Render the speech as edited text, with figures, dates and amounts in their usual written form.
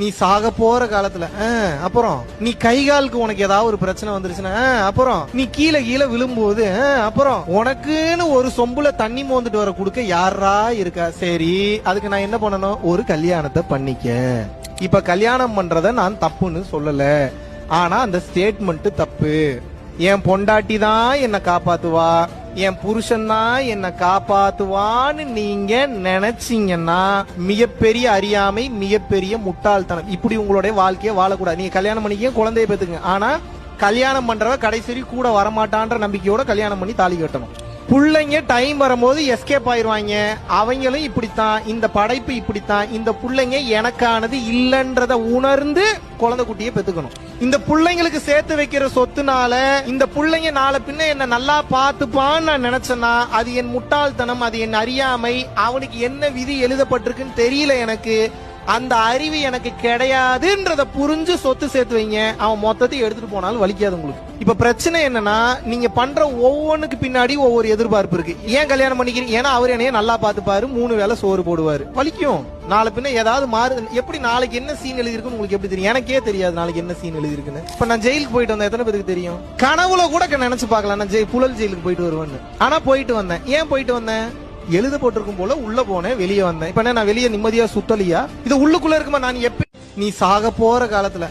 நீ சாக போற காலத்துல அப்புறம் நீ கை காலுக்கு உனக்கு ஏதாவது ஒரு பிரச்சனை வந்துருச்சுன்னா அப்புறம் நீ கீழே கீழே விழும்போது அப்புறம் உனக்குன்னு ஒரு சொம்புல தண்ணி மோந்துட்டு வர கொடுக்க யாரா இருக்கா? சரி, அதுக்கு நான் என்ன பண்ணணும்? ஒரு கல்யாணத்தை பண்ணிக்க. இப்ப கல்யாணம் பண்றத நான் தப்புன்னு சொல்லல, ஆனா அந்த ஸ்டேட்மெண்ட் தப்பு. என் பொண்டாட்டி தான் என்ன காப்பாத்துவா, என் புருஷன் தான் என்ன காப்பாத்துவான்னு நீங்க நினைச்சீங்கன்னா மிகப்பெரிய அறியாமை, மிகப்பெரிய முட்டாள்தனம். இப்படி உங்களுடைய வாழ்க்கையை வாழக்கூடாது. நீங்க கல்யாணம் பண்ணிக்க, குழந்தைய பெத்துங்க, ஆனா கல்யாணம் பண்றவ கடைசி கூட வரமாட்டான்ற நம்பிக்கையோட கல்யாணம் பண்ணி தாலி கட்டணும். புள்ளைங்க டைம் வரும்போது எஸ்கேப் ஆயிருவாங்க. அவங்களும் இப்படித்தான், இந்த படைப்பு இப்படித்தான். இந்த புள்ளைங்க எனக்கானது இல்லன்றத உணர்ந்து குழந்தை குட்டியை பெத்துக்கணும். இந்த புள்ளைங்களுக்கு சேர்த்து வைக்கிற சொத்துனால இந்த புள்ளைங்க நாளை பின்ன என்ன நல்லா பாத்துப்பான்னு நான் நினைச்சேன்னா அது என் முட்டாள்தனம், அது என் அறியாமை. அவனுக்கு என்ன விதி எழுதப்பட்டிருக்குன்னு தெரியல, எனக்கு அந்த அறிவு எனக்கு கிடையாதுன்றத புரிஞ்சு சொத்து சேர்த்து வைங்க. அவன் மொத்தத்தையும் எடுத்துட்டு போனாலும் வலிக்காது உங்களுக்கு. இப்ப பிரச்சனை என்னன்னா, நீங்க பண்ற ஒவ்வொன்றுக்கு பின்னாடி ஒவ்வொரு எதிர்பார்ப்பு இருக்கு. ஏன் கல்யாணம் பண்ணிக்கிறீங்க? ஏன்னா அவர் என்னைய நல்லா பாத்துப்பாரு, 3 வேளை சோறு போடுவாரு. வலிக்கும். நாளை பின்ன ஏதாவது மாறு. எப்படி நாளைக்கு என்ன சீன் எழுதிருக்குன்னு உங்களுக்கு எப்படி தெரியும்? எனக்கே தெரியாது நாளைக்கு என்ன சீன் எழுதிருக்குன்னு. இப்ப நான் ஜெயிலுக்கு போயிட்டு வந்தேன், எத்தனை பேருக்கு தெரியும்? கனவுல கூட நினைச்சு பார்க்கலாம் நான் புழல் ஜெயிலுக்கு போயிட்டு வருவேன்னு. ஆனா போயிட்டு வந்தேன். ஏன் போயிட்டு வந்தேன்? எழுத போட்டிருக்கும் போல உள்ள போனேன், வெளியே வந்தேன். இப்ப நான் வெளியே நிம்மதியா சுத்தலியா? இது உள்ளுக்குள்ள இருக்குமா? நான் எப்ப நீ சாக போற காலத்துல